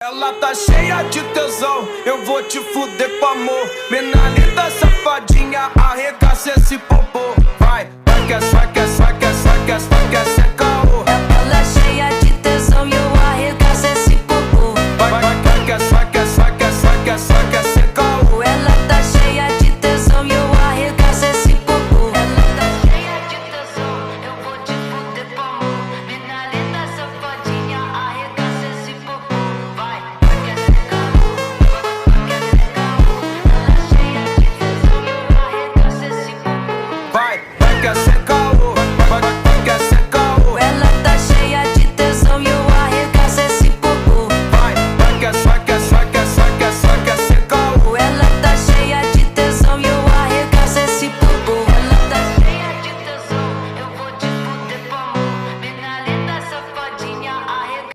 Ela tá cheia de tesão, eu vou te fuder com amor. Mina linda, safadinha, arregaça esse popô. Vai, vai que é, vai que é, vai que é, vai que é, vai que é, caô. Ela é cheia de tesão e eu arregaço esse popô. Vai, vai que é, vai que é, vai que é, vai que é, vai que é, caô. Ela tá cheia de tesão e eu arregaço esse popô. Ela tá cheia de tesão, eu vou te fuder com amor. Mina linda, safadinha, arregaça esse popô. Vai, vai que é caô, vai que é caô. Ela é cheia de tesão e eu arregaço esse popô. Vai, vai que é, caô. Vai, vai que é, caô. Ela tá cheia de tesão e eu arregaço esse popô. Vai, vai que é, vai que é, vai que é, vai que é, vai que é, caô. Ela tá cheia de tesão e eu arregaço esse popô. Ela tá cheia de tesão, eu vou te fuder com amor. Mina linda, safadinha, arregaço.